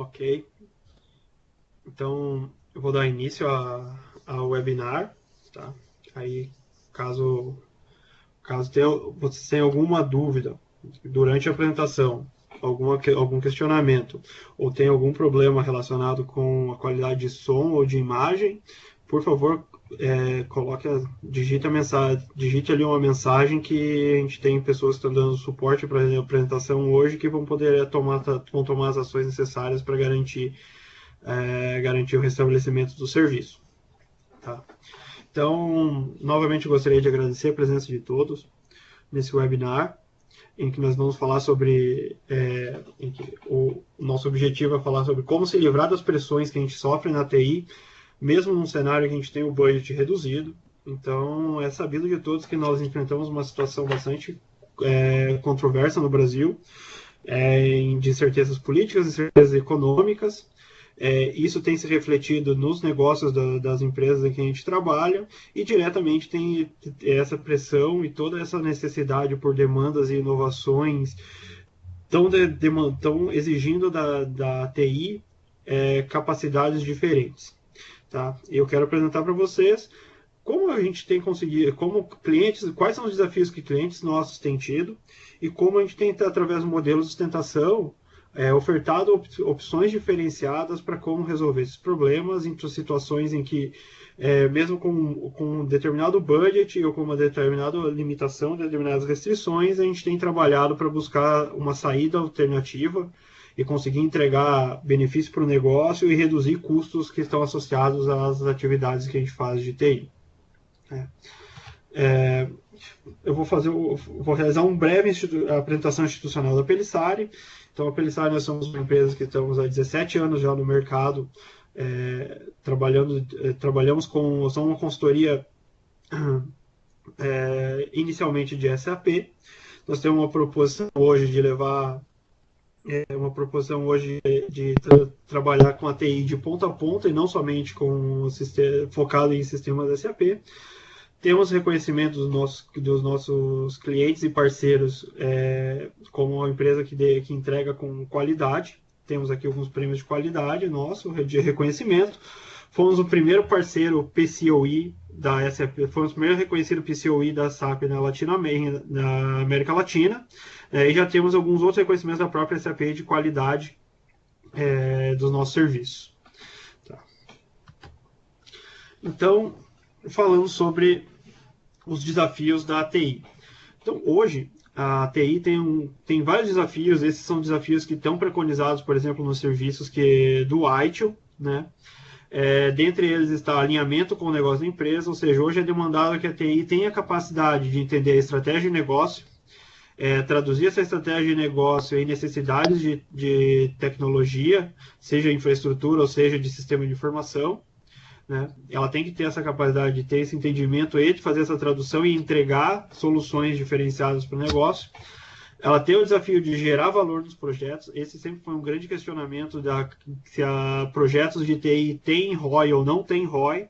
Ok, então eu vou dar início ao webinar, tá? Aí, caso, você tenha alguma dúvida durante a apresentação, algum questionamento, ou tenha algum problema relacionado com a qualidade de som ou de imagem, por favor, digite ali uma mensagem que a gente tem pessoas que estão dando suporte para a apresentação hoje que vão tomar as ações necessárias para garantir o restabelecimento do serviço. Tá? Então, novamente eu gostaria de agradecer a presença de todos nesse webinar, em que nós vamos falar sobre, em que o nosso objetivo é falar sobre como se livrar das pressões que a gente sofre na TI, mesmo num cenário que a gente tem o budget reduzido. Então, é sabido de todos que nós enfrentamos uma situação bastante controversa no Brasil, de incertezas políticas, incertezas econômicas. Isso tem se refletido nos negócios das empresas em que a gente trabalha e diretamente tem essa pressão e toda essa necessidade por demandas e inovações estão exigindo da TI capacidades diferentes. Tá? Eu quero apresentar para vocês como a gente tem conseguido, como clientes, quais são os desafios que clientes nossos têm tido e como a gente tem, através do modelo de sustentação, ofertado opções diferenciadas para como resolver esses problemas em situações em que, mesmo com um determinado budget ou com uma determinada limitação, determinadas restrições, a gente tem trabalhado para buscar uma saída alternativa e conseguir entregar benefício para o negócio e reduzir custos que estão associados às atividades que a gente faz de TI. Eu vou realizar uma breve apresentação institucional da Pellissari. Então, a Pellissari, nós somos uma empresa que estamos há 17 anos já no mercado, somos uma consultoria inicialmente de SAP. Nós temos uma proposição hoje de trabalhar com a TI de ponta a ponta e não somente focado em sistemas SAP. Temos reconhecimento dos nossos clientes e parceiros como uma empresa que entrega com qualidade. Temos aqui alguns prêmios de qualidade de reconhecimento. Fomos o primeiro parceiro PCOE da SAP, fomos o primeiro reconhecido PCOE da SAP na América Latina. E já temos alguns outros reconhecimentos da própria SAP de qualidade dos nossos serviços. Tá. Então, falando sobre os desafios da TI. Então, hoje, a TI tem vários desafios. Esses são desafios que estão preconizados, por exemplo, nos serviços do ITIL, né? Dentre eles está alinhamento com o negócio da empresa, ou seja, hoje é demandado que a TI tenha a capacidade de entender a estratégia de negócio, traduzir essa estratégia de negócio em necessidades de tecnologia, seja infraestrutura ou seja de sistema de informação. Né? Ela tem que ter essa capacidade de ter esse entendimento e de fazer essa tradução e entregar soluções diferenciadas para o negócio. Ela tem o desafio de gerar valor nos projetos. Esse sempre foi um grande questionamento se projetos de TI têm ROI ou não têm ROI.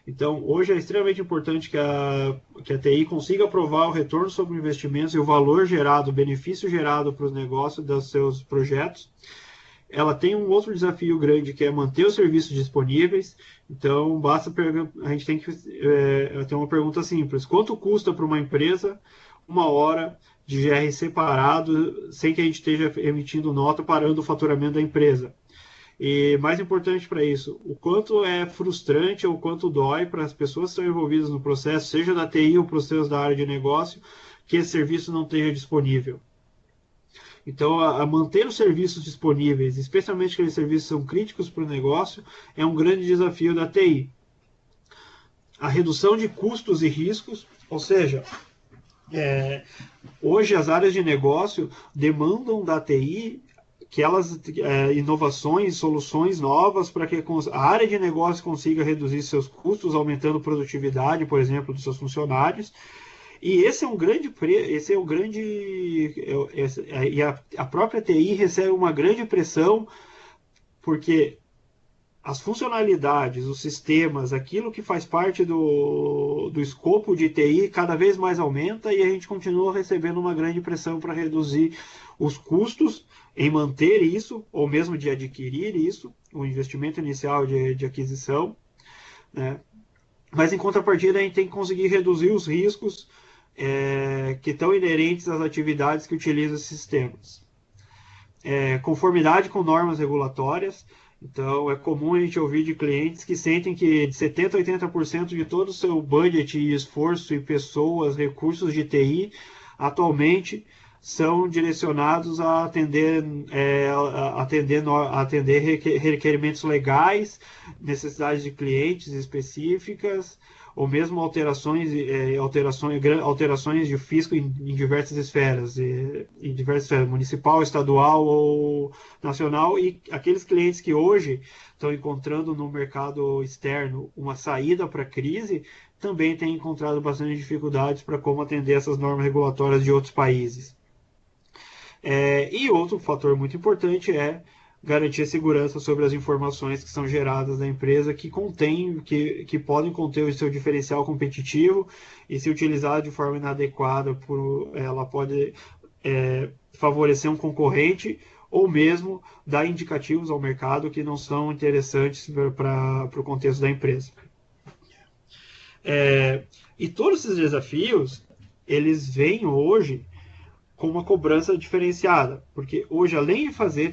Então, hoje é extremamente importante que a TI consiga provar o retorno sobre investimentos e o valor gerado, o benefício gerado para os negócios dos seus projetos. Ela tem um outro desafio grande, que é manter os serviços disponíveis. Então, a gente tem que ter uma pergunta simples. Quanto custa para uma empresa 1 hora de GRC parado, sem que a gente esteja emitindo nota parando o faturamento da empresa? E mais importante para isso, o quanto é frustrante ou quanto dói para as pessoas que estão envolvidas no processo, seja da TI ou processos da área de negócio, que esse serviço não esteja disponível. Então, a manter os serviços disponíveis, especialmente aqueles serviços que são críticos para o negócio, é um grande desafio da TI. A redução de custos e riscos, ou seja, hoje as áreas de negócio demandam da TI inovações, soluções novas para que a área de negócio consiga reduzir seus custos, aumentando a produtividade, por exemplo, dos seus funcionários. E a própria TI recebe uma grande pressão, porque as funcionalidades, os sistemas, aquilo que faz parte do escopo de TI cada vez mais aumenta e a gente continua recebendo uma grande pressão para reduzir os custos em manter isso, ou mesmo de adquirir isso, o investimento inicial de aquisição, né? Mas em contrapartida a gente tem que conseguir reduzir os riscos que estão inerentes às atividades que utilizam esses sistemas. Conformidade com normas regulatórias. Então, é comum a gente ouvir de clientes que sentem que de 70% a 80% de todo o seu budget e esforço e pessoas, recursos de TI, atualmente são direcionados a atender requerimentos legais, necessidades de clientes específicas, ou mesmo alterações de fisco em diversas esferas, municipal, estadual ou nacional, e aqueles clientes que hoje estão encontrando no mercado externo uma saída para a crise, também têm encontrado bastante dificuldades para como atender essas normas regulatórias de outros países. E outro fator muito importante é garantir segurança sobre as informações que são geradas na empresa, que podem conter o seu diferencial competitivo, e se utilizada de forma inadequada, ela pode favorecer um concorrente ou mesmo dar indicativos ao mercado que não são interessantes para o contexto da empresa. E todos esses desafios, eles vêm hoje com uma cobrança diferenciada, porque hoje, além de fazer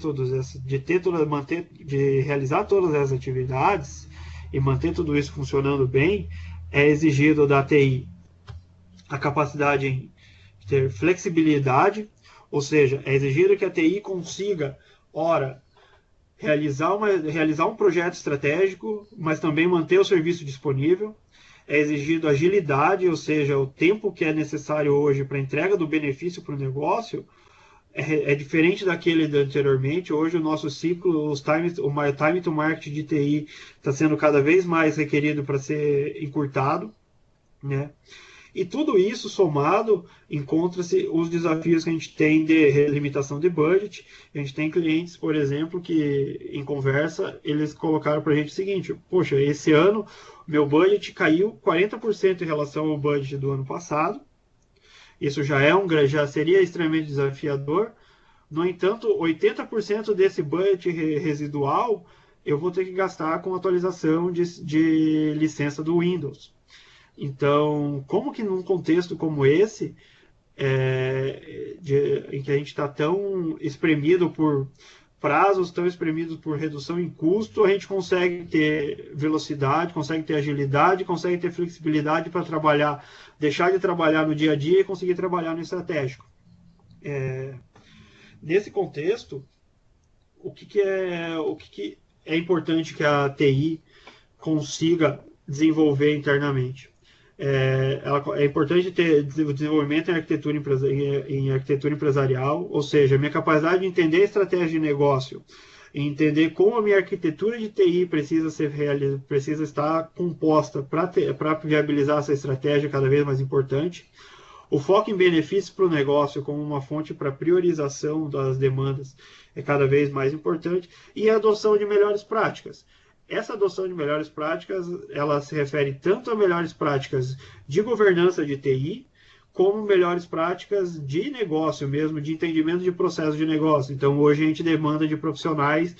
de realizar todas essas atividades e manter tudo isso funcionando bem, é exigido da TI a capacidade em ter flexibilidade, ou seja, é exigido que a TI consiga, realizar um projeto estratégico, mas também manter o serviço disponível. É exigido agilidade, ou seja, o tempo que é necessário hoje para a entrega do benefício para o negócio é diferente daquele anteriormente. Hoje o nosso ciclo, o time to market de TI está sendo cada vez mais requerido para ser encurtado, né? E tudo isso somado, encontra-se os desafios que a gente tem de limitação de budget. A gente tem clientes, por exemplo, que em conversa, eles colocaram para a gente o seguinte: poxa, esse ano meu budget caiu 40% em relação ao budget do ano passado. Isso já seria extremamente desafiador. No entanto, 80% desse budget residual eu vou ter que gastar com atualização de licença do Windows. Então, como que num contexto como esse, em que a gente está tão espremido por prazos, tão espremidos por redução em custo, a gente consegue ter velocidade, consegue ter agilidade, consegue ter flexibilidade para trabalhar, deixar de trabalhar no dia a dia e conseguir trabalhar no estratégico. Nesse contexto, o que é importante que a TI consiga desenvolver internamente? É importante ter desenvolvimento em arquitetura empresarial, ou seja, a minha capacidade de entender a estratégia de negócio, entender como a minha arquitetura de TI precisa estar composta para viabilizar essa estratégia cada vez mais importante. O foco em benefícios para o negócio como uma fonte para priorização das demandas é cada vez mais importante, e a adoção de melhores práticas. Essa adoção de melhores práticas, ela se refere tanto a melhores práticas de governança de TI, como melhores práticas de negócio mesmo, de entendimento de processo de negócio. Então, hoje a gente demanda de profissionais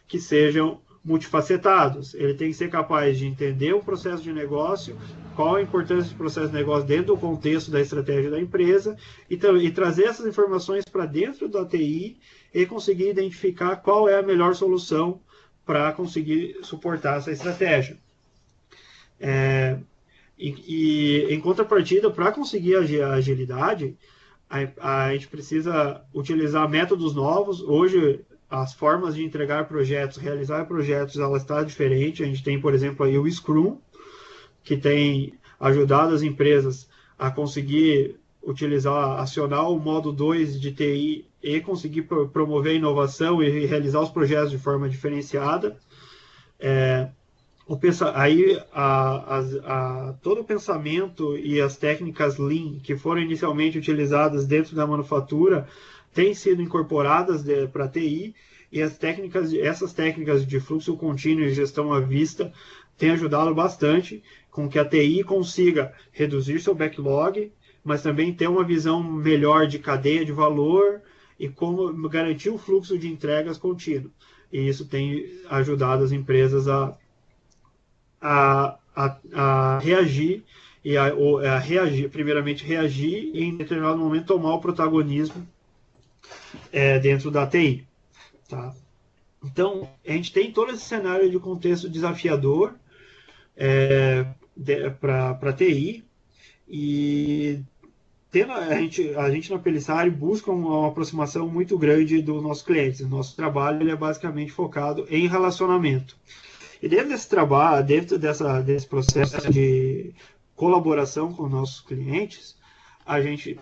que sejam multifacetados. Ele tem que ser capaz de entender o processo de negócio, qual a importância do processo de negócio dentro do contexto da estratégia da empresa, e trazer essas informações para dentro da TI e conseguir identificar qual é a melhor solução para conseguir suportar essa estratégia. Em contrapartida, para conseguir a agilidade, a gente precisa utilizar métodos novos. Hoje, as formas de entregar projetos, realizar projetos, ela está diferente. A gente tem, por exemplo, aí o Scrum, que tem ajudado as empresas a conseguir acionar o modo 2 de TI e conseguir promover a inovação e realizar os projetos de forma diferenciada. Todo o pensamento e as técnicas Lean que foram inicialmente utilizadas dentro da manufatura têm sido incorporadas para a TI, e essas técnicas de fluxo contínuo e gestão à vista têm ajudado bastante com que a TI consiga reduzir seu backlog, mas também ter uma visão melhor de cadeia de valor e como garantir o fluxo de entregas contínuo. E isso tem ajudado as empresas a reagir primeiramente reagir e em determinado momento tomar o protagonismo dentro da TI. Tá? Então, a gente tem todo esse cenário de contexto desafiador para a TI e a gente na Pellissari busca uma aproximação muito grande dos nossos clientes. O nosso trabalho ele é basicamente focado em relacionamento. E dentro desse trabalho, desse processo de colaboração com nossos clientes, a gente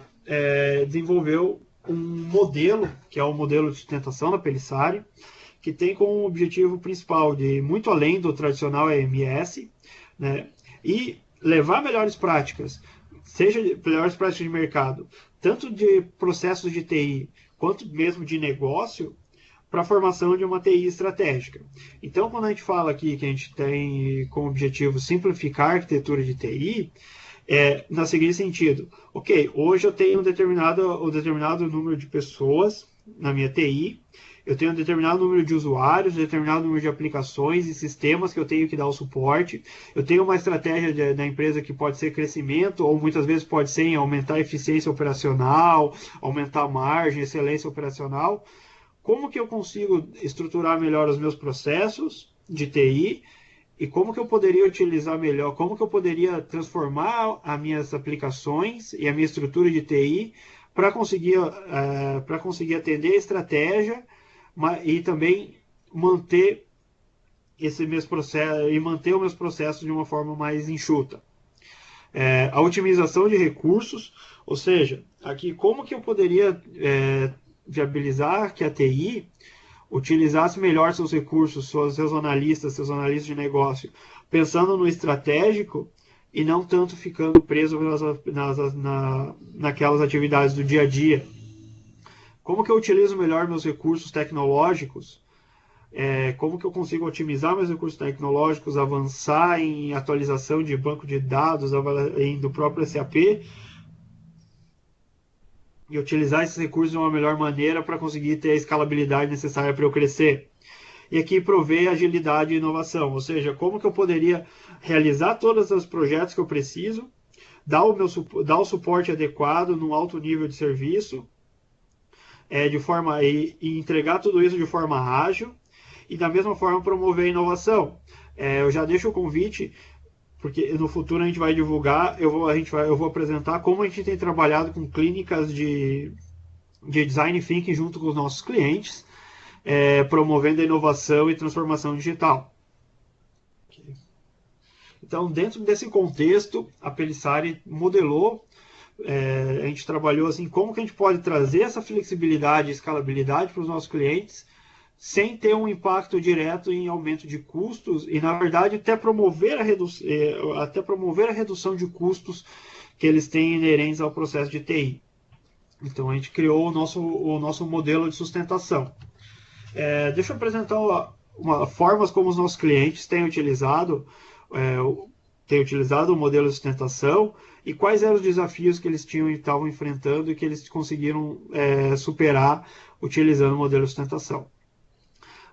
desenvolveu um modelo, que é o modelo de sustentação da Pellissari, que tem como objetivo principal de ir muito além do tradicional EMS, né, e levar melhores práticas, seja melhores práticas de mercado, tanto de processos de TI, quanto mesmo de negócio, para a formação de uma TI estratégica. Então, quando a gente fala aqui que a gente tem como objetivo simplificar a arquitetura de TI, no seguinte sentido: ok, hoje eu tenho um determinado número de pessoas na minha TI, eu tenho um determinado número de usuários, um determinado número de aplicações e sistemas que eu tenho que dar o suporte, eu tenho uma estratégia da empresa que pode ser crescimento, ou muitas vezes pode ser em aumentar a eficiência operacional, aumentar a margem, excelência operacional. Como que eu consigo estruturar melhor os meus processos de TI e como que eu poderia utilizar melhor, como que eu poderia transformar as minhas aplicações e a minha estrutura de TI para conseguir atender a estratégia e também manter esse meus processos e manter os meus processos de uma forma mais enxuta. A otimização de recursos, ou seja, aqui como que eu poderia viabilizar que a TI utilizasse melhor seus recursos, seus analistas de negócio, pensando no estratégico e não tanto ficando preso naquelas atividades do dia a dia. Como que eu utilizo melhor meus recursos tecnológicos? Como que eu consigo otimizar meus recursos tecnológicos, avançar em atualização de banco de dados do próprio SAP e utilizar esses recursos de uma melhor maneira para conseguir ter a escalabilidade necessária para eu crescer. E aqui prover agilidade e inovação, ou seja, como que eu poderia realizar todos os projetos que eu preciso, dar o suporte adequado num alto nível de serviço, e entregar tudo isso de forma ágil e da mesma forma promover a inovação. Eu já deixo o convite, porque no futuro a gente vai divulgar, eu vou apresentar como a gente tem trabalhado com clínicas de design thinking junto com os nossos clientes, promovendo a inovação e transformação digital. Então, dentro desse contexto, a Pellissari modelou, a gente trabalhou assim, como que a gente pode trazer essa flexibilidade e escalabilidade para os nossos clientes, sem ter um impacto direto em aumento de custos e, na verdade, até promover a redução de custos que eles têm inerentes ao processo de TI. Então, a gente criou o nosso modelo de sustentação. Deixa eu apresentar formas como os nossos clientes têm utilizado o modelo de sustentação e quais eram os desafios que eles estavam enfrentando e que eles conseguiram superar utilizando o modelo de sustentação.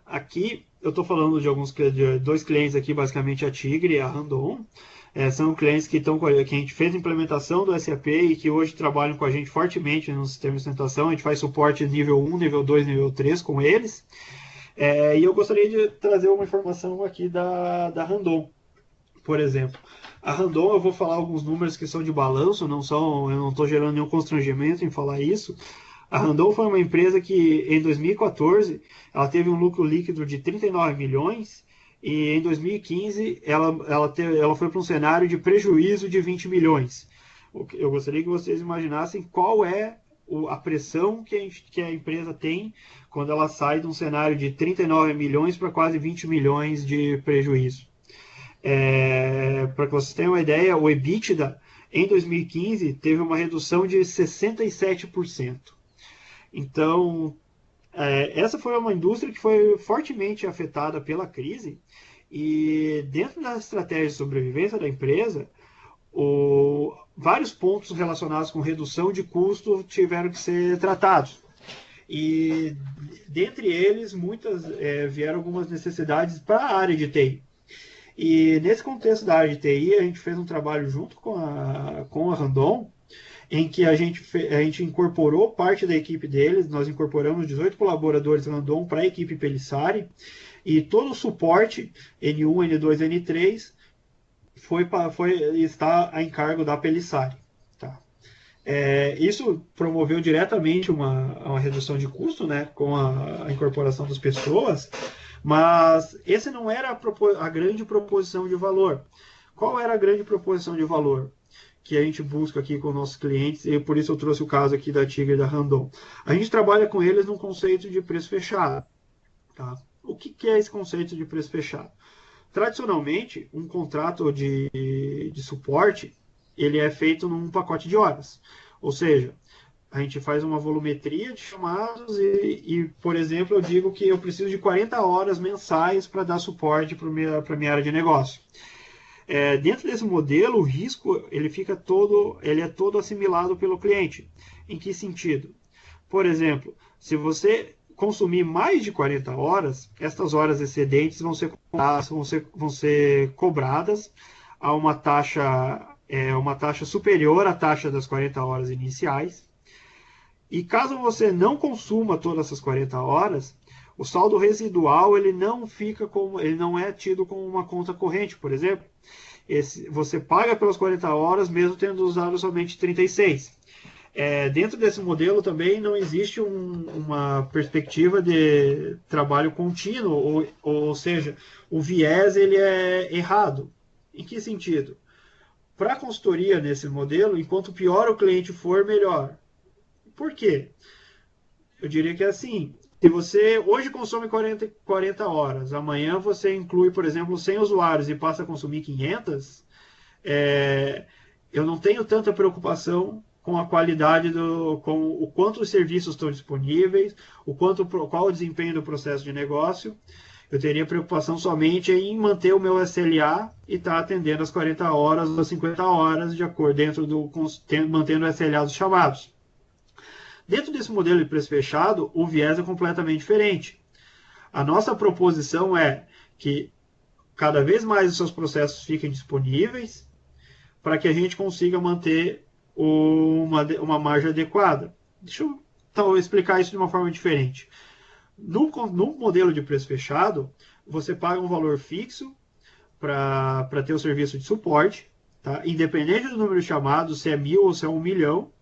Aqui eu estou falando de dois clientes aqui, basicamente a Tigre e a Randon. São clientes que a gente fez a implementação do SAP e que hoje trabalham com a gente fortemente no sistema de sustentação. A gente faz suporte nível 1, nível 2, nível 3 com eles. E eu gostaria de trazer uma informação aqui da Randon, por exemplo. A Randon, eu vou falar alguns números que são de balanço, eu não estou gerando nenhum constrangimento em falar isso. A Randon foi uma empresa que, em 2014, ela teve um lucro líquido de 39 milhões e, em 2015, ela foi para um cenário de prejuízo de 20 milhões. Eu gostaria que vocês imaginassem qual é a pressão que a empresa tem quando ela sai de um cenário de 39 milhões para quase 20 milhões de prejuízo. Para que vocês tenham uma ideia, o EBITDA, em 2015, teve uma redução de 67%. Então, Essa foi uma indústria que foi fortemente afetada pela crise e dentro da estratégia de sobrevivência da empresa, vários pontos relacionados com redução de custo tiveram que ser tratados. E dentre eles, vieram algumas necessidades para a área de TI. E nesse contexto da área de TI, a gente fez um trabalho junto com a Randon, em que a gente incorporou parte da equipe deles, nós incorporamos 18 colaboradores Randon para a equipe Pelissari, e todo o suporte N1, N2, N3 está a encargo da Pelissari. Tá? Isso promoveu diretamente uma redução de custo, né, com a incorporação das pessoas, mas esse não era a grande proposição de valor. Qual era a grande proposição de valor que a gente busca aqui com nossos clientes, e por isso eu trouxe o caso aqui da Tigre e da Randon? A gente trabalha com eles num conceito de preço fechado. Tá? O que é esse conceito de preço fechado? Tradicionalmente, um contrato de suporte ele é feito num pacote de horas. Ou seja, a gente faz uma volumetria de chamados por exemplo, eu digo que eu preciso de 40 horas mensais para dar suporte para a minha área de negócio. Dentro desse modelo, o risco ele é todo assimilado pelo cliente. Em que sentido? Por exemplo, se você consumir mais de 40 horas, estas horas excedentes vão ser cobradas a uma taxa superior à taxa das 40 horas iniciais. E caso você não consuma todas essas 40 horas, o saldo residual ele não é tido como uma conta corrente, por exemplo. Você paga pelas 40 horas mesmo tendo usado somente 36. Dentro desse modelo também não existe uma perspectiva de trabalho contínuo, ou seja, o viés ele é errado. Em que sentido? Para a consultoria nesse modelo, enquanto pior o cliente for, melhor. Por quê? Eu diria que é assim, se você hoje consome 40 horas, amanhã você inclui, por exemplo, 100 usuários e passa a consumir 500, eu não tenho tanta preocupação com a qualidade, com o quanto os serviços estão disponíveis, qual o desempenho do processo de negócio. Eu teria preocupação somente em manter o meu SLA e estar atendendo as 40 horas ou 50 horas de acordo mantendo o SLA dos chamados. Dentro desse modelo de preço fechado, o viés é completamente diferente. A nossa proposição é que cada vez mais os seus processos fiquem disponíveis para que a gente consiga manter uma margem adequada. Deixa eu então explicar isso de uma forma diferente. No modelo de preço fechado, você paga um valor fixo para ter o serviço de suporte, tá? Independente do número de chamados, se é 1.000 ou se é 1 milhão,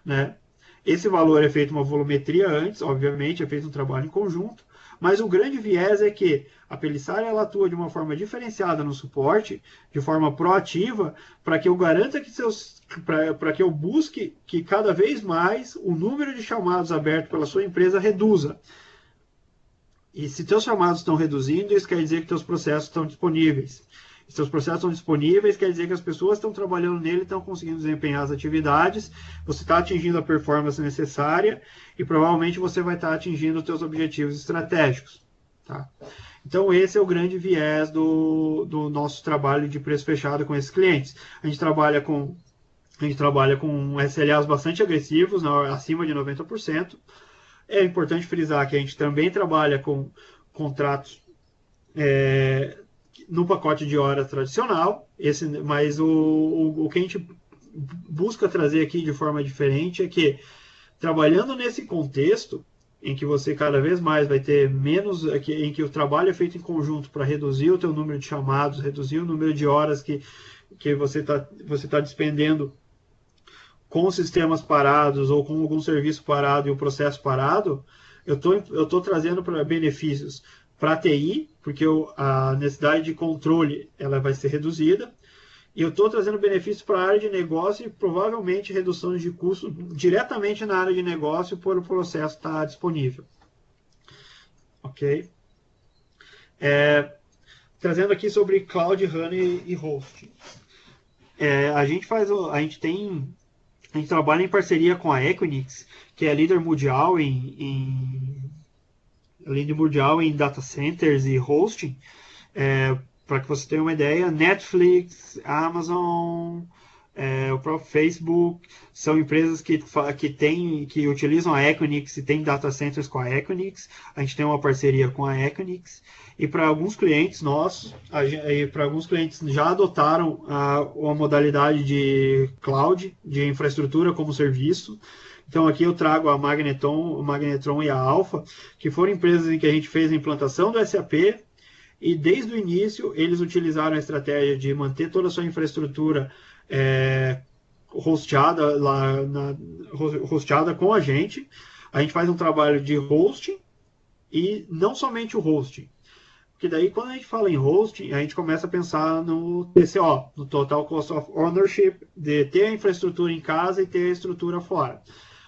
né? Esse valor é feito uma volumetria antes, obviamente, é feito um trabalho em conjunto, mas o grande viés é que a Pelissari ela atua de uma forma diferenciada no suporte, de forma proativa, para que eu garanta para que eu busque que cada vez mais o número de chamados abertos pela sua empresa reduza. E se teus chamados estão reduzindo, isso quer dizer que teus processos estão disponíveis. Se seus processos estão disponíveis, quer dizer que as pessoas estão trabalhando nele, estão conseguindo desempenhar as atividades, você está atingindo a performance necessária e provavelmente você vai estar atingindo os seus objetivos estratégicos. Tá? Então esse é o grande viés do nosso trabalho de preço fechado com esses clientes. A gente trabalha com SLAs bastante agressivos, acima de 90%. É importante frisar que a gente também trabalha com contratos no pacote de horas tradicional, mas o que a gente busca trazer aqui de forma diferente é que, trabalhando nesse contexto, em que você cada vez mais vai ter menos, em que o trabalho é feito em conjunto para reduzir o teu número de chamados, reduzir o número de horas que você tá despendendo com sistemas parados ou com algum serviço parado e o processo parado, eu tô trazendo para benefícios para a TI, porque a necessidade de controle ela vai ser reduzida, e eu estou trazendo benefícios para a área de negócio e provavelmente redução de custo diretamente na área de negócio por o processo estar disponível. Ok? Trazendo aqui sobre Cloud Run e Host. A gente trabalha em parceria com a Equinix, que é líder mundial em líder mundial em data centers e hosting. Para que você tenha uma ideia, Netflix, Amazon, o próprio Facebook, são empresas que utilizam a Equinix e têm data centers com a Equinix. A gente tem uma parceria com a Equinix. E para alguns clientes nossos, para alguns clientes já adotaram a modalidade de cloud, de infraestrutura como serviço. Então aqui eu trago a Magnetron e a Alpha, que foram empresas em que a gente fez a implantação do SAP, e desde o início eles utilizaram a estratégia de manter toda a sua infraestrutura hosteada com a gente. A gente faz um trabalho de hosting e não somente o hosting. Porque daí, quando a gente fala em hosting, a gente começa a pensar no TCO, no Total Cost of Ownership, de ter a infraestrutura em casa e ter a estrutura fora.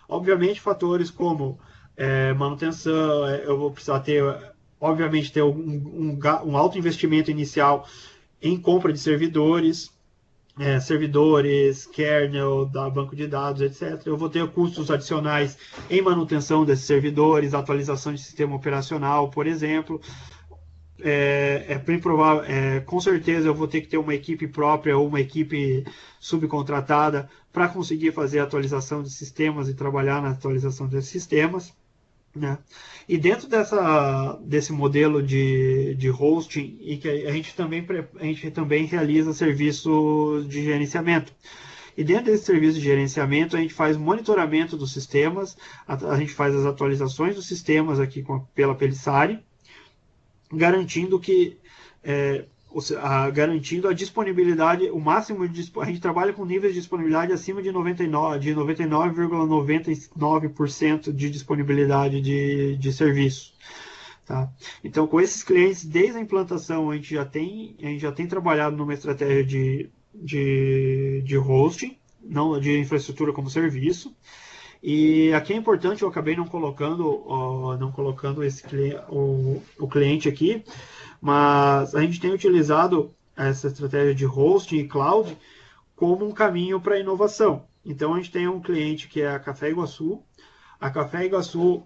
Obviamente, fatores como manutenção, eu vou precisar ter, obviamente, ter um alto investimento inicial em compra de servidores, kernel, da banco de dados, etc. Eu vou ter custos adicionais em manutenção desses servidores, atualização de sistema operacional, por exemplo. Bem provável, com certeza eu vou ter que ter uma equipe própria ou uma equipe subcontratada para conseguir fazer a atualização de sistemas e trabalhar na atualização desses sistemas, né? E dentro desse modelo de hosting, e que a gente também realiza serviço de gerenciamento. E dentro desse serviço de gerenciamento, a gente faz monitoramento dos sistemas, a gente faz as atualizações dos sistemas aqui pela Pellissari, garantindo a disponibilidade, o máximo a gente trabalha com níveis de disponibilidade acima de 99,99% de disponibilidade de serviço. Tá? Então, com esses clientes, desde a implantação, a gente já tem trabalhado numa estratégia de hosting, não de infraestrutura como serviço. E aqui é importante, eu acabei não colocando o cliente aqui, mas a gente tem utilizado essa estratégia de hosting e cloud como um caminho para a inovação. Então a gente tem um cliente que é a Café Iguaçu. A Café Iguaçu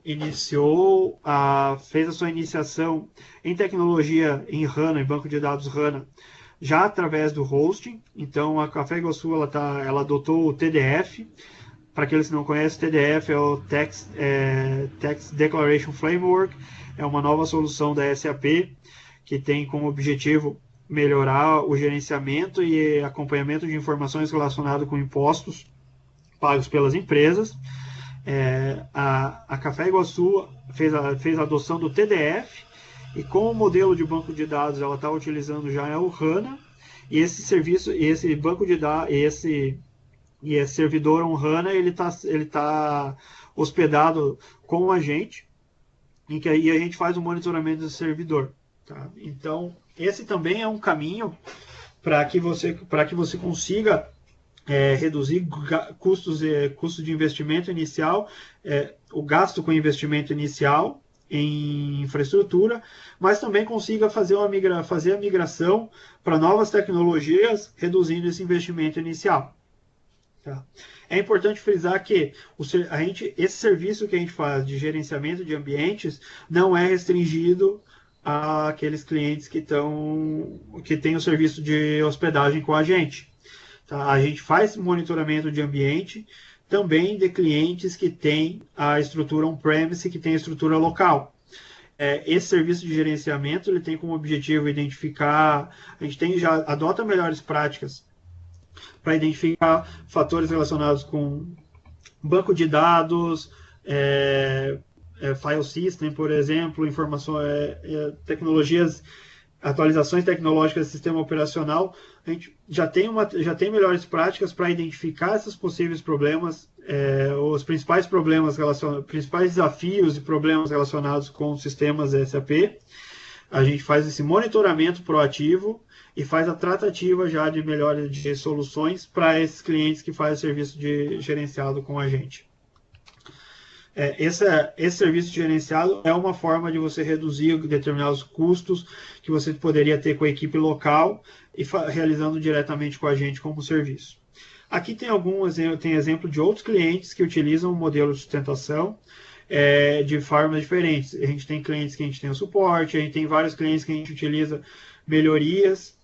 fez a sua iniciação em tecnologia em HANA, em banco de dados HANA, já através do hosting. Então a Café Iguaçu ela adotou o TDF. Para aqueles que não conhecem, TDF é o Tax Declaration Framework, é uma nova solução da SAP que tem como objetivo melhorar o gerenciamento e acompanhamento de informações relacionadas com impostos pagos pelas empresas. A Café Iguaçu fez a adoção do TDF, e com o modelo de banco de dados ela está utilizando já o HANA, e esse serviço, esse banco de dados, esse servidor HANA, ele tá hospedado com a gente, e a gente faz o monitoramento do servidor. Tá? Então, esse também é um caminho para que você consiga reduzir custos de investimento inicial, o gasto com investimento inicial em infraestrutura, mas também consiga fazer a migração para novas tecnologias, reduzindo esse investimento inicial. Tá. É importante frisar que esse serviço que a gente faz de gerenciamento de ambientes não é restringido àqueles clientes que têm o serviço de hospedagem com a gente. Tá? A gente faz monitoramento de ambiente também de clientes que têm a estrutura on-premise, que tem a estrutura local. Esse serviço de gerenciamento ele tem como objetivo identificar, a gente já adota melhores práticas para identificar fatores relacionados com banco de dados, file system, por exemplo, tecnologias, atualizações tecnológicas do sistema operacional. A gente já tem melhores práticas para identificar esses possíveis problemas, os principais desafios e problemas relacionados com os sistemas SAP. A gente faz esse monitoramento proativo e faz a tratativa já de melhora de soluções para esses clientes que fazem o serviço gerenciado com a gente. Esse serviço gerenciado é uma forma de você reduzir determinados custos que você poderia ter com a equipe local e realizando diretamente com a gente como serviço. Aqui tem exemplo de outros clientes que utilizam o modelo de sustentação. de formas diferentes. A gente tem clientes que a gente tem o suporte, a gente tem vários clientes que a gente utiliza melhorias,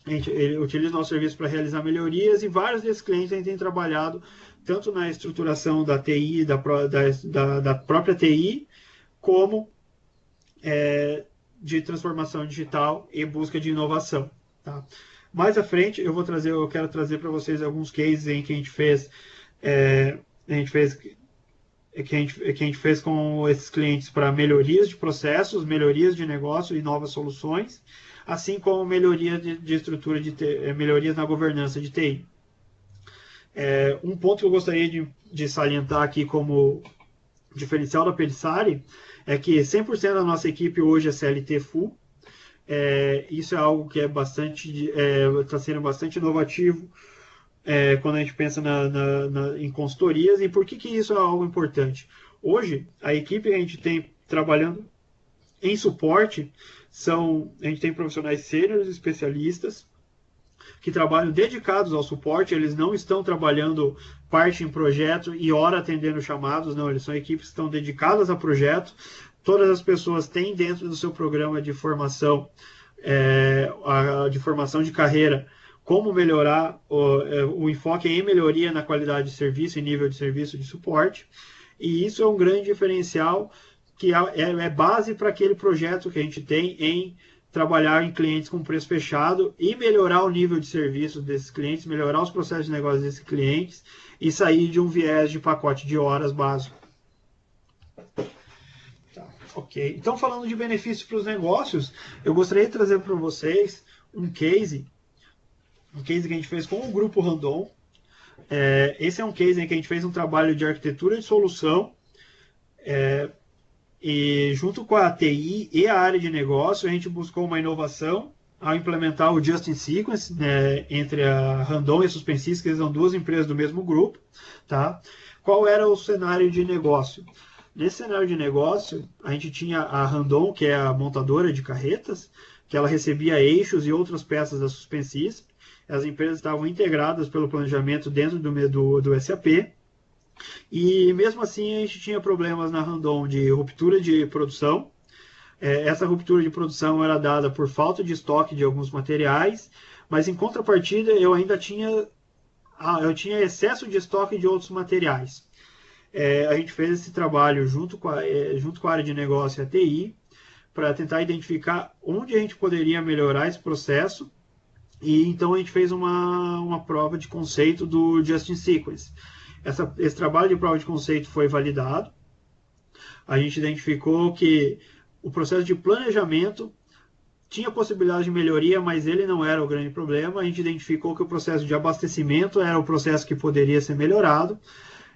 ele utiliza o nosso serviço para realizar melhorias, e vários desses clientes a gente tem trabalhado tanto na estruturação da TI, da própria TI, como de transformação digital e busca de inovação. Tá? Mais à frente eu quero trazer para vocês alguns cases em que a gente fez com esses clientes para melhorias de processos, melhorias de negócio e novas soluções, assim como melhorias de estrutura melhorias na governança de TI. Um ponto que eu gostaria de salientar aqui como diferencial da Pellissari é que 100% da nossa equipe hoje é CLT full. Isso é algo que está sendo bastante inovativo quando a gente pensa em consultorias. E por que isso é algo importante? Hoje, a equipe que a gente tem trabalhando em suporte a gente tem profissionais sêniores, especialistas, que trabalham dedicados ao suporte. Eles não estão trabalhando parte em projeto e hora atendendo chamados, não, eles são equipes que estão dedicadas a projeto. Todas as pessoas têm dentro do seu programa de formação, de carreira, como melhorar o enfoque em melhoria na qualidade de serviço e nível de serviço de suporte. E isso é um grande diferencial, que é base para aquele projeto que a gente tem em trabalhar em clientes com preço fechado e melhorar o nível de serviço desses clientes, melhorar os processos de negócio desses clientes e sair de um viés de pacote de horas básico. Tá, ok. Então, falando de benefícios para os negócios, eu gostaria de trazer para vocês um case que a gente fez com o Grupo Randon. Esse é um case em que a gente fez um trabalho de arquitetura de solução, e junto com a TI e a área de negócio, a gente buscou uma inovação ao implementar o Just in Sequence, entre a Randon e a Suspensys, que são duas empresas do mesmo grupo. Tá? Qual era o cenário de negócio? Nesse cenário de negócio, a gente tinha a Randon, que é a montadora de carretas, que ela recebia eixos e outras peças da Suspensys. As empresas estavam integradas pelo planejamento dentro do SAP. E mesmo assim a gente tinha problemas na Randon de ruptura de produção. Essa ruptura de produção era dada por falta de estoque de alguns materiais, mas em contrapartida eu ainda tinha excesso de estoque de outros materiais. A gente fez esse trabalho junto com a área de negócio e a TI para tentar identificar onde a gente poderia melhorar esse processo, e então a gente fez uma prova de conceito do Just in Sequence. Esse trabalho de prova de conceito foi validado. A gente identificou que o processo de planejamento tinha possibilidade de melhoria, mas ele não era o grande problema. A gente identificou que o processo de abastecimento era o processo que poderia ser melhorado.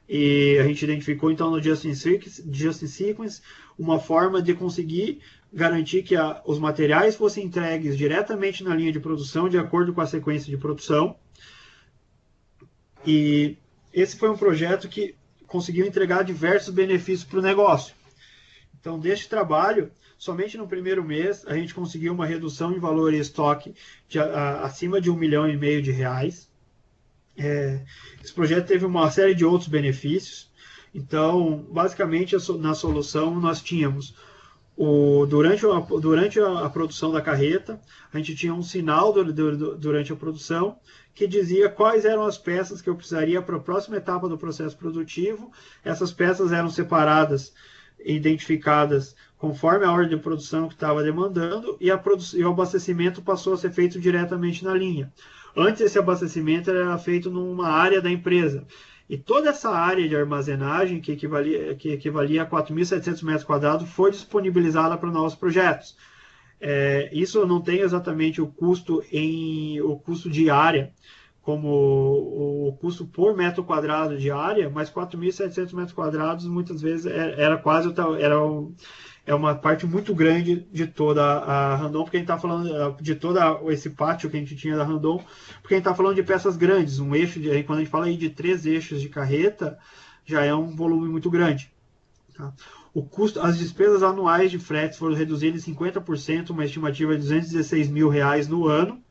E a gente identificou, então, no Just in Sequence, uma forma de conseguir garantir que os materiais fossem entregues diretamente na linha de produção, de acordo com a sequência de produção. E esse foi um projeto que conseguiu entregar diversos benefícios para o negócio. Então, deste trabalho, somente no primeiro mês, a gente conseguiu uma redução de valor em estoque acima de R$ 1,5 milhão. Esse projeto teve uma série de outros benefícios. Então, basicamente, na solução, nós tínhamos, durante a produção da carreta, a gente tinha um sinal durante a produção que dizia quais eram as peças que eu precisaria para a próxima etapa do processo produtivo. Essas peças eram separadas e identificadas conforme a ordem de produção que estava demandando, e o abastecimento passou a ser feito diretamente na linha. Antes, esse abastecimento era feito numa área da empresa. E toda essa área de armazenagem, que equivalia a 4.700 metros quadrados, foi disponibilizada para novos projetos. Isso não tem exatamente o custo de área, como o custo por metro quadrado de área, mas 4.700 metros quadrados muitas vezes é uma parte muito grande de toda a Randon, porque a gente está falando de todo esse pátio que a gente tinha da Randon, porque a gente está falando de peças grandes. Um eixo, quando a gente fala aí de 3 eixos de carreta, já é um volume muito grande. Tá? As despesas anuais de fretes foram reduzidas em 50%, uma estimativa de R$ 216 mil no ano.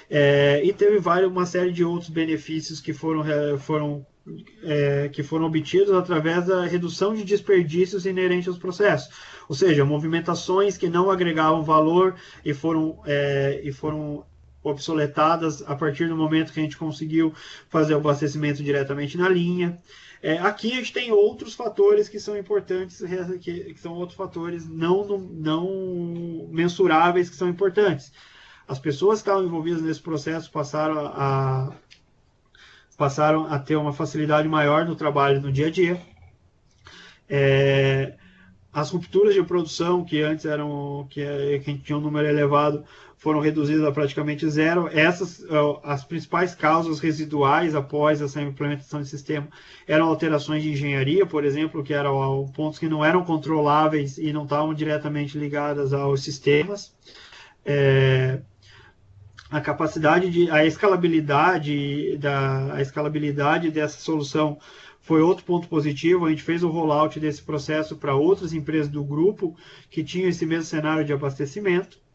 E teve uma série de outros benefícios que foram que foram obtidos através da redução de desperdícios inerentes aos processos, ou seja, movimentações que não agregavam valor e foram obsoletadas a partir do momento que a gente conseguiu fazer o abastecimento diretamente na linha. Aqui a gente tem outros fatores que são importantes, que são outros fatores não mensuráveis que são importantes. As pessoas que estavam envolvidas nesse processo passaram a ter uma facilidade maior no trabalho no dia a dia. As rupturas de produção, que antes que a gente tinha um número elevado, foram reduzidas a praticamente zero. As principais causas residuais após essa implementação de sistema eram alterações de engenharia, por exemplo, que eram pontos que não eram controláveis e não estavam diretamente ligadas aos sistemas. A escalabilidade dessa solução foi outro ponto positivo. A gente fez o rollout desse processo para outras empresas do grupo que tinham esse mesmo cenário de abastecimento.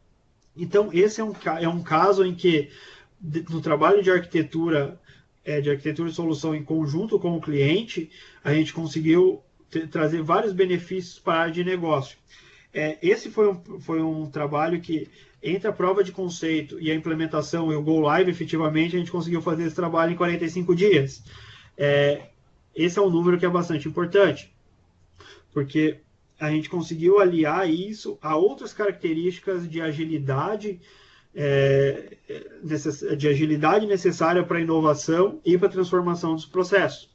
Então, esse é um caso em que, no trabalho de arquitetura de solução em conjunto com o cliente, a gente conseguiu trazer vários benefícios para a área de negócio. Esse foi um trabalho que, entre a prova de conceito e a implementação e o Go Live, efetivamente, a gente conseguiu fazer esse trabalho em 45 dias. Esse é um número que é bastante importante, porque a gente conseguiu aliar isso a outras características de agilidade, necessária para a inovação e para a transformação dos processos.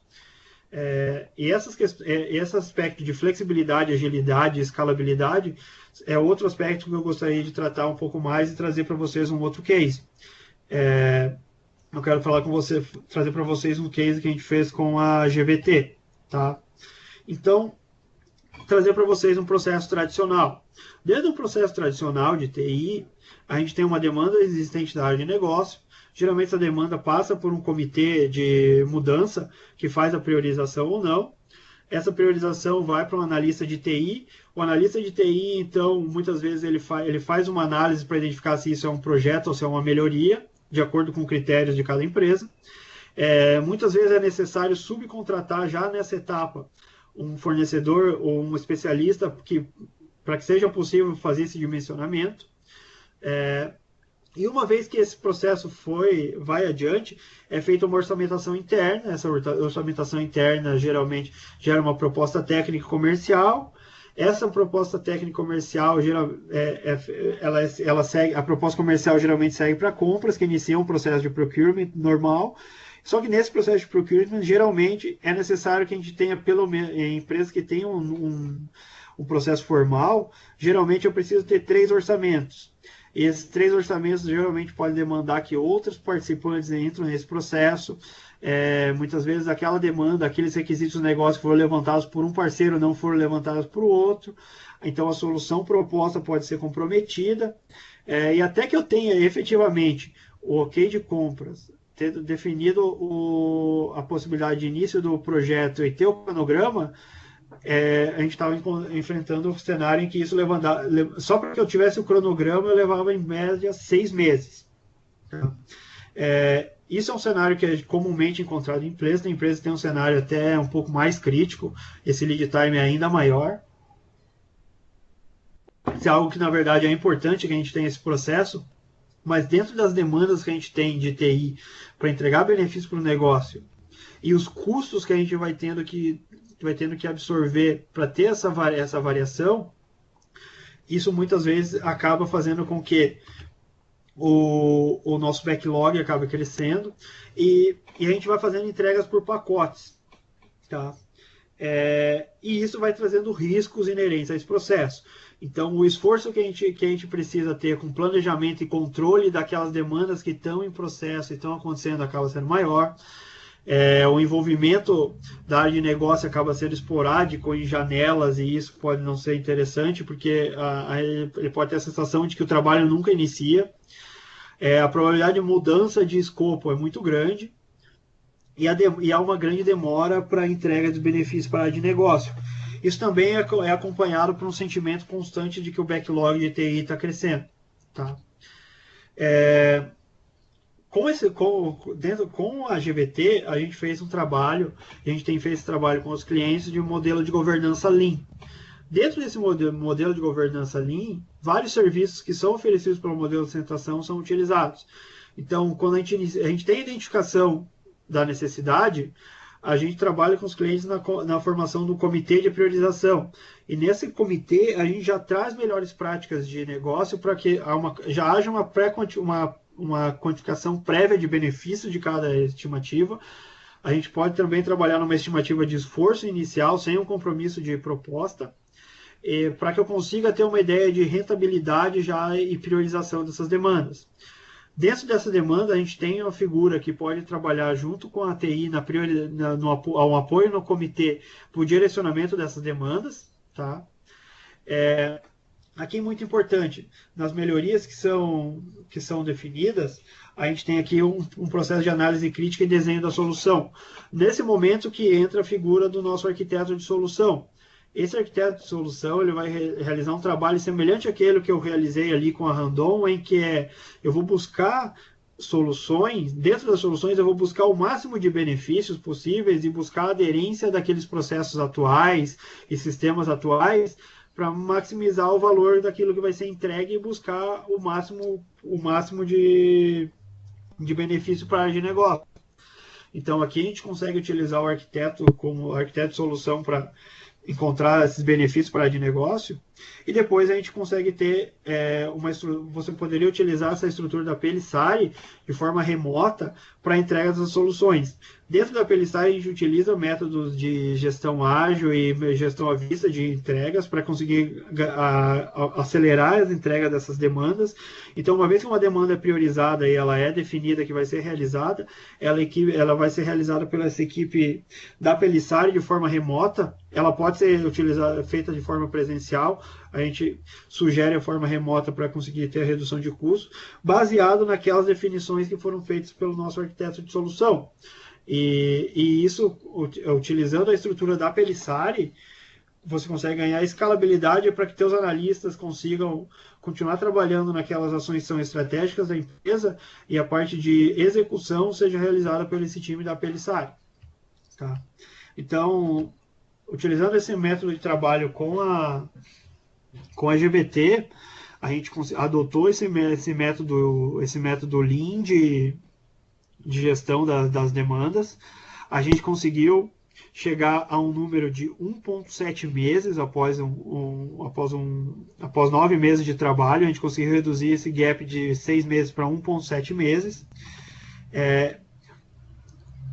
Esse aspecto de flexibilidade, agilidade e escalabilidade é outro aspecto que eu gostaria de tratar um pouco mais e trazer para vocês um outro case. Eu quero trazer para vocês um case que a gente fez com a GVT. Tá? Então, trazer para vocês um processo tradicional. Dentro do processo tradicional de TI, a gente tem uma demanda existente da área de negócio. Geralmente essa demanda passa por um comitê de mudança que faz a priorização ou não. Essa priorização vai para um analista de TI. O analista de TI, então, muitas vezes ele faz uma análise para identificar se isso é um projeto ou se é uma melhoria, de acordo com critérios de cada empresa. Muitas vezes é necessário subcontratar já nessa etapa um fornecedor ou um especialista para que seja possível fazer esse dimensionamento. E uma vez que esse processo vai adiante, é feita uma orçamentação interna. Essa orçamentação interna geralmente gera uma proposta técnica comercial. Essa proposta técnica comercial, a proposta comercial geralmente segue para compras, que iniciam um processo de procurement normal. Só que nesse processo de procurement, geralmente, é necessário que a gente tenha, pelo menos, em empresas que tenham um processo formal, geralmente eu preciso ter 3 orçamentos. E esses 3 orçamentos geralmente podem demandar que outros participantes entrem nesse processo. Muitas vezes aquela demanda, aqueles requisitos do negócio foram levantados por um parceiro, não foram levantados por outro. Então a solução proposta pode ser comprometida. E até que eu tenha efetivamente o ok de compras, tendo definido a possibilidade de início do projeto e ter o cronograma, a gente estava enfrentando um cenário em que isso só para que eu tivesse o cronograma, eu levava em média 6 meses. Tá? Isso é um cenário que é comumente encontrado em empresas. Tem empresas que têm um cenário até um pouco mais crítico, esse lead time é ainda maior. Isso é algo que, na verdade, é importante que a gente tenha esse processo, mas dentro das demandas que a gente tem de TI para entregar benefício para o negócio e os custos que a gente vai tendo que absorver para ter essa variação, isso muitas vezes acaba fazendo com que o nosso backlog acabe crescendo e a gente vai fazendo entregas por pacotes. Tá? E isso vai trazendo riscos inerentes a esse processo. Então, o esforço que a gente precisa ter com planejamento e controle daquelas demandas que estão em processo e estão acontecendo acaba sendo maior. O envolvimento da área de negócio acaba sendo esporádico em janelas e isso pode não ser interessante, porque ele pode ter a sensação de que o trabalho nunca inicia. A probabilidade de mudança de escopo é muito grande e há uma grande demora para a entrega dos benefícios para a área de negócio. Isso também é acompanhado por um sentimento constante de que o backlog de TI está crescendo. Tá? com a GBT, a gente fez um trabalho, a gente tem feito esse trabalho com os clientes de um modelo de governança Lean. Dentro desse modelo de governança Lean, vários serviços que são oferecidos pelo modelo de sustentação são utilizados. Então, quando a gente tem a identificação da necessidade, a gente trabalha com os clientes na formação do comitê de priorização. E nesse comitê, a gente já traz melhores práticas de negócio para que já haja uma quantificação prévia de benefício de cada estimativa. A gente pode também trabalhar numa estimativa de esforço inicial, sem um compromisso de proposta, para que eu consiga ter uma ideia de rentabilidade já e priorização dessas demandas. Dentro dessa demanda, a gente tem uma figura que pode trabalhar junto com a TI ao apoio no comitê para o direcionamento dessas demandas. Tá? Aqui é muito importante, nas melhorias que são definidas, a gente tem aqui um processo de análise crítica e desenho da solução. Nesse momento que entra a figura do nosso arquiteto de solução. Esse arquiteto de solução ele vai realizar um trabalho semelhante àquele que eu realizei ali com a Randon, em que eu vou buscar soluções, dentro das soluções eu vou buscar o máximo de benefícios possíveis e buscar a aderência daqueles processos atuais e sistemas atuais para maximizar o valor daquilo que vai ser entregue e buscar o máximo de benefício para a área de negócio. Então aqui a gente consegue utilizar o arquiteto como arquiteto de solução para encontrar esses benefícios para a área de negócio, e depois a gente consegue ter você poderia utilizar essa estrutura da Pelissari de forma remota para a entrega das soluções. Dentro da Pelissari a gente utiliza métodos de gestão ágil e gestão à vista de entregas para conseguir acelerar as entregas dessas demandas. Então, uma vez que uma demanda é priorizada e ela é definida que vai ser realizada, ela vai ser realizada pela essa equipe da Pelissari de forma remota. Ela pode ser feita de forma presencial, a gente sugere a forma remota para conseguir ter a redução de custo, baseado naquelas definições que foram feitas pelo nosso arquiteto de solução. E isso, utilizando a estrutura da Pelissari, você consegue ganhar escalabilidade para que teus analistas consigam continuar trabalhando naquelas ações que são estratégicas da empresa e a parte de execução seja realizada por esse time da Pelissari. Tá? Então, utilizando esse método de trabalho com a GBT, a gente adotou esse método Lean de gestão das demandas. A gente conseguiu chegar a um número de 1,7 meses após 9 meses de trabalho. A gente conseguiu reduzir esse gap de 6 meses para 1,7 meses.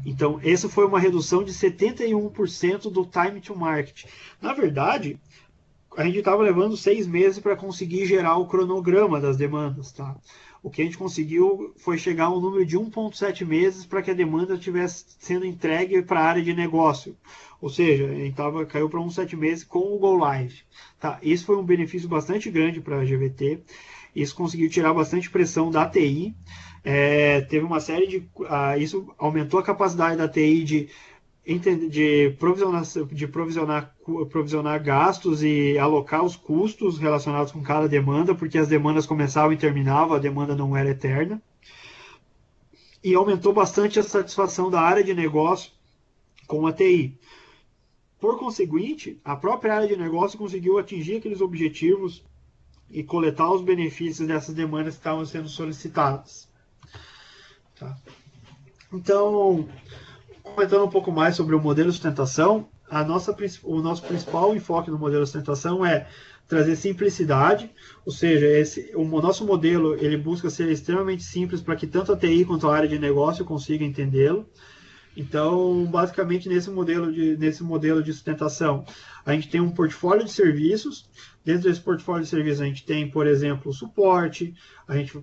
Então, essa foi uma redução de 71% do time to market. Na verdade, a gente estava levando 6 meses para conseguir gerar o cronograma das demandas. Tá? O que a gente conseguiu foi chegar a um número de 1,7 meses para que a demanda estivesse sendo entregue para a área de negócio. Ou seja, a gente caiu para 1,7 meses com o Go Live. Tá? Isso foi um benefício bastante grande para a GBT. Isso conseguiu tirar bastante pressão da TI. Teve uma série de... isso aumentou a capacidade da TI de provisionar gastos e alocar os custos relacionados com cada demanda, porque as demandas começavam e terminavam, a demanda não era eterna. E aumentou bastante a satisfação da área de negócio com a TI. Por conseguinte, a própria área de negócio conseguiu atingir aqueles objetivos e coletar os benefícios dessas demandas que estavam sendo solicitadas. Tá? Então, comentando um pouco mais sobre o modelo de sustentação, o nosso principal enfoque no modelo de sustentação é trazer simplicidade, ou seja, o nosso modelo ele busca ser extremamente simples para que tanto a TI quanto a área de negócio consiga entendê-lo. Então, basicamente, nesse modelo de sustentação, a gente tem um portfólio de serviços. Dentro desse portfólio de serviços, a gente tem, por exemplo, o suporte, a gente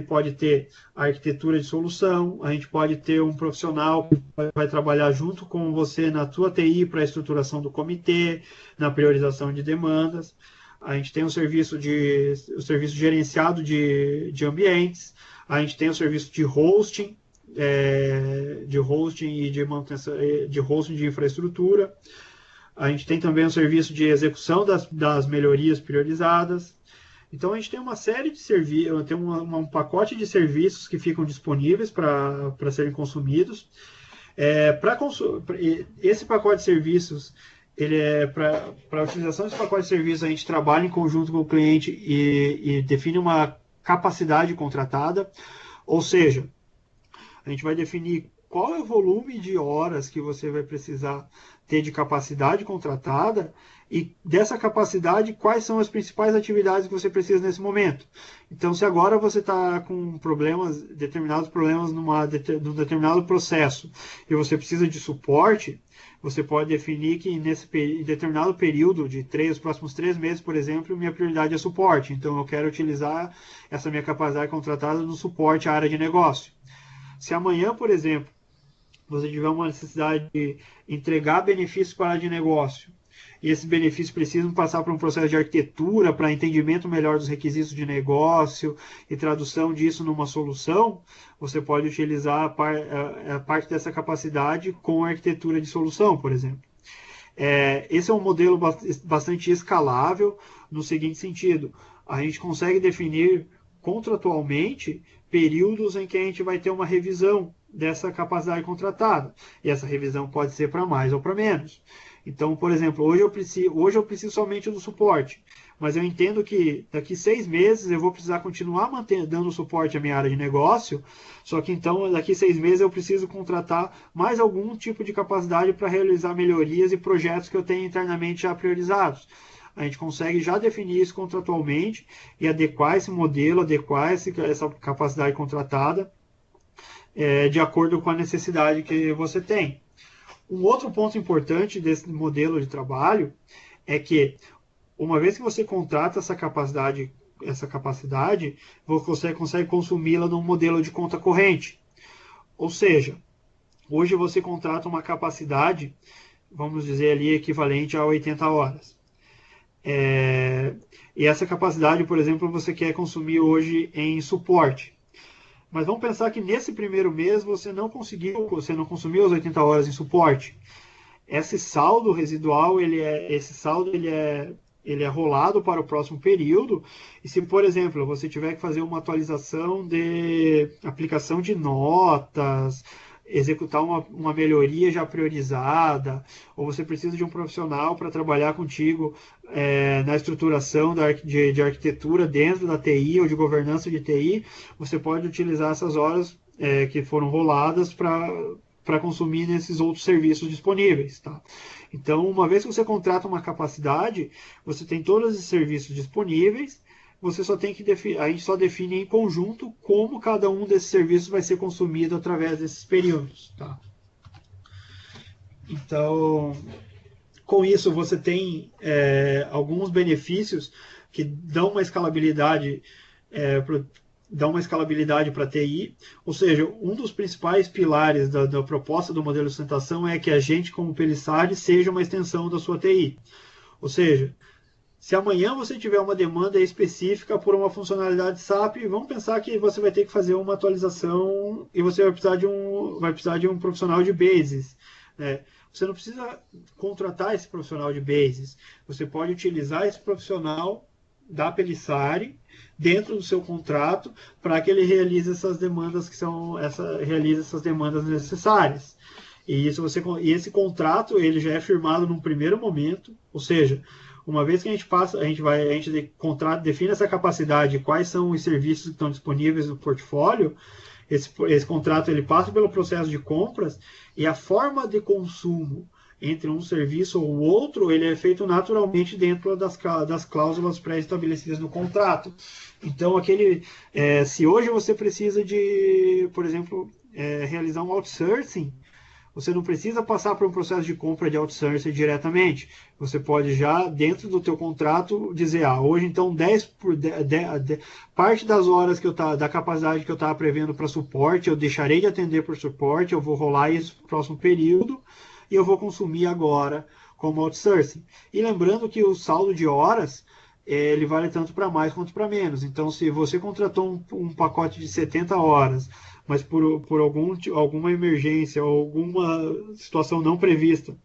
pode ter a arquitetura de solução, a gente pode ter um profissional que vai trabalhar junto com você na tua TI para a estruturação do comitê, na priorização de demandas. A gente tem o serviço gerenciado de ambientes, a gente tem o serviço de hosting, e de manutenção, de hosting de infraestrutura. A gente tem também o serviço de execução das melhorias priorizadas. Então a gente tem uma série de serviços, tem um pacote de serviços que ficam disponíveis para serem consumidos. Esse pacote de serviços, ele é para a utilização desse pacote de serviços, a gente trabalha em conjunto com o cliente e define uma capacidade contratada, ou seja, a gente vai definir qual é o volume de horas que você vai precisar ter de capacidade contratada e dessa capacidade, quais são as principais atividades que você precisa nesse momento. Então, se agora você está com determinados problemas num determinado processo e você precisa de suporte, você pode definir que em determinado período os próximos 3 meses, por exemplo, minha prioridade é suporte. Então, eu quero utilizar essa minha capacidade contratada no suporte à área de negócio. Se amanhã, por exemplo, você tiver uma necessidade de entregar benefícios para a área de negócio, e esses benefícios precisam passar por um processo de arquitetura para entendimento melhor dos requisitos de negócio e tradução disso numa solução, você pode utilizar a parte dessa capacidade com a arquitetura de solução, por exemplo. Esse é um modelo bastante escalável no seguinte sentido: a gente consegue definir contratualmente períodos em que a gente vai ter uma revisão dessa capacidade contratada. E essa revisão pode ser para mais ou para menos. Então, por exemplo, hoje eu preciso somente do suporte, mas eu entendo que daqui 6 meses eu vou precisar continuar dando suporte à minha área de negócio, só que então daqui 6 meses eu preciso contratar mais algum tipo de capacidade para realizar melhorias e projetos que eu tenho internamente já priorizados. A gente consegue já definir isso contratualmente e adequar esse modelo, adequar essa capacidade contratada de acordo com a necessidade que você tem. Um outro ponto importante desse modelo de trabalho é que, uma vez que você contrata essa capacidade, você consegue consumi-la num modelo de conta corrente. Ou seja, hoje você contrata uma capacidade, vamos dizer ali, equivalente a 80 horas. E essa capacidade, por exemplo, você quer consumir hoje em suporte. Mas vamos pensar que nesse primeiro mês você não consumiu as 80 horas em suporte. Esse saldo residual, ele é rolado para o próximo período. E se, por exemplo, você tiver que fazer uma atualização de aplicação de notas, executar uma melhoria já priorizada, ou você precisa de um profissional para trabalhar contigo na estruturação de arquitetura dentro da TI ou de governança de TI, você pode utilizar essas horas que foram roladas para consumir nesses outros serviços disponíveis. Tá? Então, uma vez que você contrata uma capacidade, você tem todos esses serviços disponíveis, você só tem que a gente só define em conjunto como cada um desses serviços vai ser consumido através desses períodos. Tá? Então, com isso, você tem alguns benefícios que dão uma escalabilidade para a TI, ou seja, um dos principais pilares da proposta do modelo de sustentação é que a gente, como Pélissard, seja uma extensão da sua TI. Ou seja, se amanhã você tiver uma demanda específica por uma funcionalidade SAP, vamos pensar que você vai ter que fazer uma atualização e você vai precisar de um profissional de Basis. Né? Você não precisa contratar esse profissional de Basis. Você pode utilizar esse profissional da Pélissard dentro do seu contrato para que ele realize essas demandas necessárias. E esse contrato ele já é firmado num primeiro momento, ou seja, uma vez que a gente define essa capacidade, quais são os serviços que estão disponíveis no portfólio, esse contrato ele passa pelo processo de compras e a forma de consumo entre um serviço ou outro, ele é feito naturalmente dentro das cláusulas pré-estabelecidas no contrato. Então, se hoje você precisa de, por exemplo, realizar um outsourcing, você não precisa passar por um processo de compra de outsourcing diretamente. Você pode já, dentro do teu contrato, dizer, hoje então 10 parte das horas da capacidade que eu estava prevendo para suporte, eu deixarei de atender por suporte, eu vou rolar isso no próximo período e eu vou consumir agora como outsourcing. E lembrando que o saldo de horas, ele vale tanto para mais quanto para menos. Então, se você contratou um pacote de 70 horas, mas por alguma emergência ou alguma situação não prevista,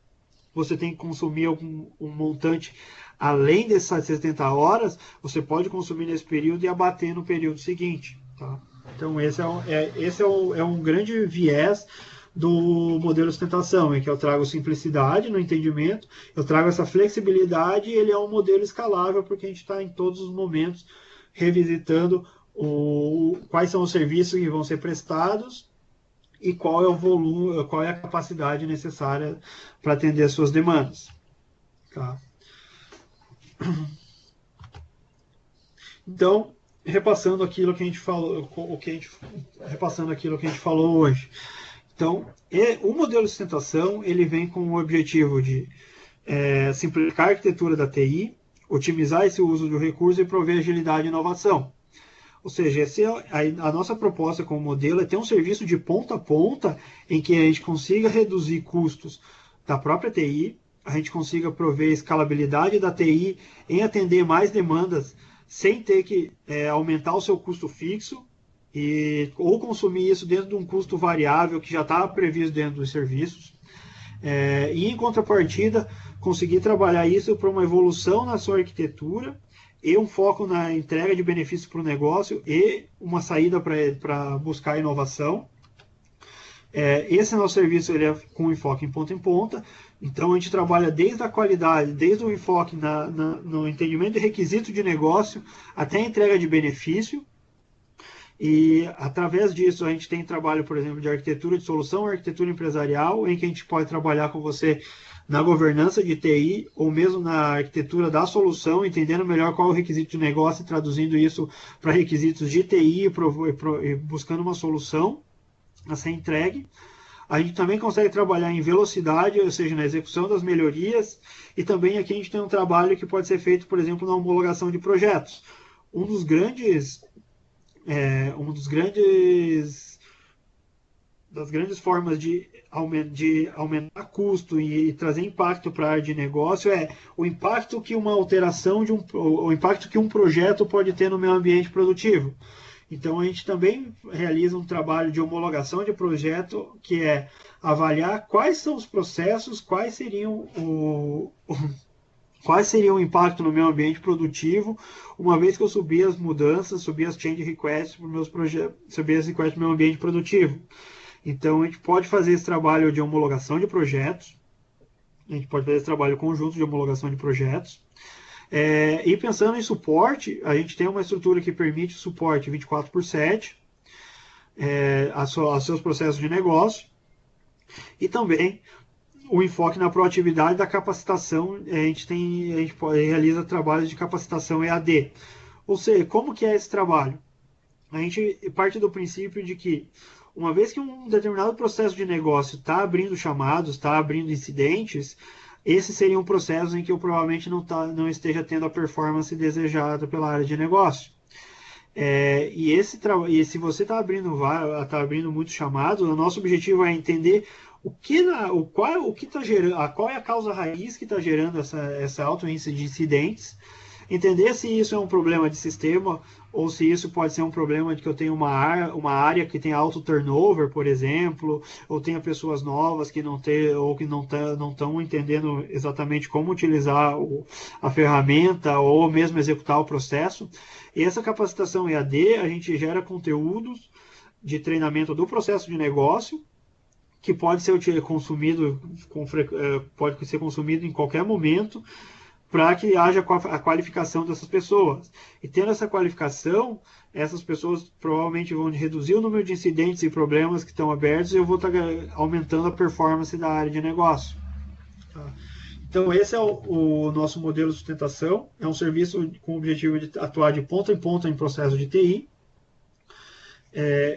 você tem que consumir um montante além dessas 70 horas, você pode consumir nesse período e abater no período seguinte. Tá? Então, esse é um grande viés do modelo de sustentação, em que eu trago simplicidade no entendimento, eu trago essa flexibilidade e ele é um modelo escalável, porque a gente está em todos os momentos revisitando quais são os serviços que vão ser prestados e qual é o volume, qual é a capacidade necessária para atender as suas demandas. Tá? Então, repassando aquilo que a gente falou, repassando aquilo que a gente falou hoje. Então, o modelo de sustentação ele vem com o objetivo de simplificar a arquitetura da TI, otimizar esse uso do recurso e prover agilidade e inovação. Ou seja, a nossa proposta como modelo é ter um serviço de ponta a ponta em que a gente consiga reduzir custos da própria TI, a gente consiga prover escalabilidade da TI em atender mais demandas sem ter que aumentar o seu custo fixo ou consumir isso dentro de um custo variável que já está previsto dentro dos serviços. E em contrapartida, conseguir trabalhar isso para uma evolução na sua arquitetura e um foco na entrega de benefícios para o negócio e uma saída para buscar inovação. Esse nosso serviço ele é com enfoque em ponta, então a gente trabalha desde a qualidade, desde o enfoque no entendimento de requisito de negócio até a entrega de benefício. E através disso a gente tem trabalho, por exemplo, de arquitetura de solução, arquitetura empresarial, em que a gente pode trabalhar com você na governança de TI ou mesmo na arquitetura da solução, entendendo melhor qual é o requisito de negócio e traduzindo isso para requisitos de TI e buscando uma solução a ser entregue. A gente também consegue trabalhar em velocidade, ou seja, na execução das melhorias, e também aqui a gente tem um trabalho que pode ser feito, por exemplo, na homologação de projetos. Das grandes formas de aumentar custo e trazer impacto para a área de negócio é o impacto que uma alteração o impacto que um projeto pode ter no meio ambiente produtivo. Então a gente também realiza um trabalho de homologação de projeto, que é avaliar quais são os processos, quais seriam o impacto no meu ambiente produtivo, uma vez que eu subir as mudanças, subir as change requests para os meus projetos, subir as requests para o meu ambiente produtivo. Então a gente pode fazer esse trabalho de homologação de projetos, a gente pode fazer esse trabalho conjunto de homologação de projetos. E pensando em suporte, a gente tem uma estrutura que permite suporte 24/7 aos seus processos de negócio, e também o enfoque na proatividade da capacitação. A gente realiza trabalhos de capacitação EAD. Ou seja, como que é esse trabalho? A gente parte do princípio de que, uma vez que um determinado processo de negócio está abrindo chamados, está abrindo incidentes, esses seriam processos em que eu provavelmente não esteja tendo a performance desejada pela área de negócio. E se você está abrindo muitos chamados, o nosso objetivo é entender qual é a causa raiz que está gerando essa alto índice de incidentes, entender se isso é um problema de sistema ou se isso pode ser um problema de que eu tenho uma área que tem alto turnover, por exemplo, ou tenha pessoas novas que não estão entendendo exatamente como utilizar a ferramenta ou mesmo executar o processo. E essa capacitação EAD, a gente gera conteúdos de treinamento do processo de negócio, que pode ser consumido em qualquer momento, para que haja a qualificação dessas pessoas. E tendo essa qualificação, essas pessoas provavelmente vão reduzir o número de incidentes e problemas que estão abertos, e eu vou estar aumentando a performance da área de negócio. Tá? Então esse é o nosso modelo de sustentação. É um serviço com o objetivo de atuar de ponta em ponta em processo de TI,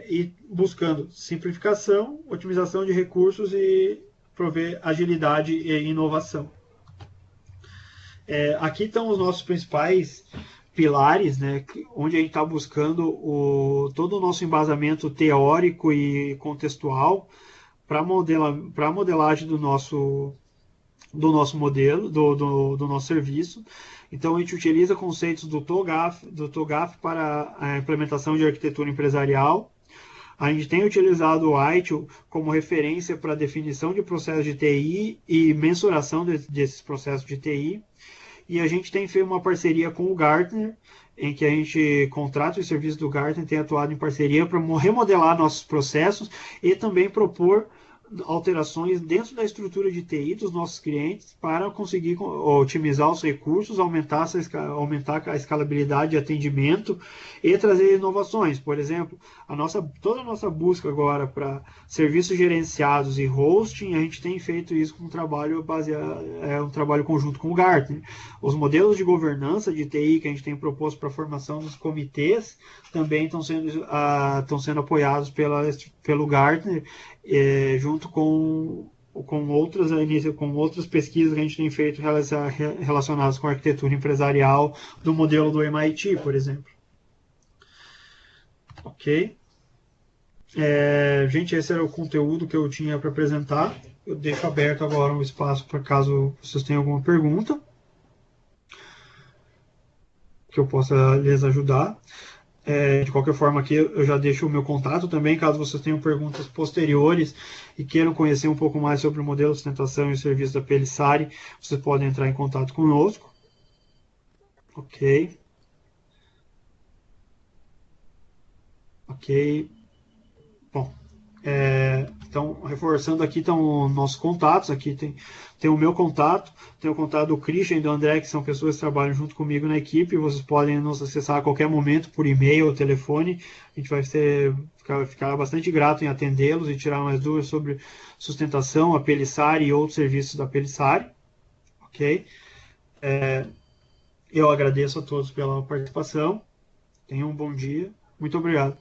e buscando simplificação, otimização de recursos e prover agilidade e inovação. Aqui estão os nossos principais pilares, né, onde a gente está buscando todo o nosso embasamento teórico e contextual para a modelagem do nosso modelo, do nosso serviço. Então a gente utiliza conceitos do TOGAF para a implementação de arquitetura empresarial. A gente tem utilizado o ITIL como referência para a definição de processos de TI e mensuração desses processos de TI. e a gente tem feito uma parceria com o Gartner, em que a gente contrata os serviços do Gartner, tem atuado em parceria para remodelar nossos processos e também propor alterações dentro da estrutura de TI dos nossos clientes para conseguir otimizar os recursos, aumentar a escalabilidade de atendimento e trazer inovações. Por exemplo, toda a nossa busca agora para serviços gerenciados e hosting, a gente tem feito isso com um trabalho um trabalho conjunto com o Gartner. Os modelos de governança de TI que a gente tem proposto para a formação dos comitês também estão sendo apoiados pelo Gartner, junto com outras pesquisas que a gente tem feito relacionadas com a arquitetura empresarial do modelo do MIT, por exemplo. Ok? Gente, esse era o conteúdo que eu tinha para apresentar. Eu deixo aberto agora um espaço para caso vocês tenham alguma pergunta que eu possa lhes ajudar. De qualquer forma, aqui eu já deixo o meu contato também, caso vocês tenham perguntas posteriores e queiram conhecer um pouco mais sobre o modelo de sustentação e o serviço da Pellissari, vocês podem entrar em contato conosco. Ok. Ok. Bom, então, reforçando aqui estão nossos contatos, aqui tem o meu contato, tem o contato do Christian e do André, que são pessoas que trabalham junto comigo na equipe, vocês podem nos acessar a qualquer momento por e-mail ou telefone, a gente vai ficar bastante grato em atendê-los e tirar mais dúvidas sobre sustentação, a Pellissari e outros serviços da Pellissari, ok? Eu agradeço a todos pela participação, tenham um bom dia, muito obrigado.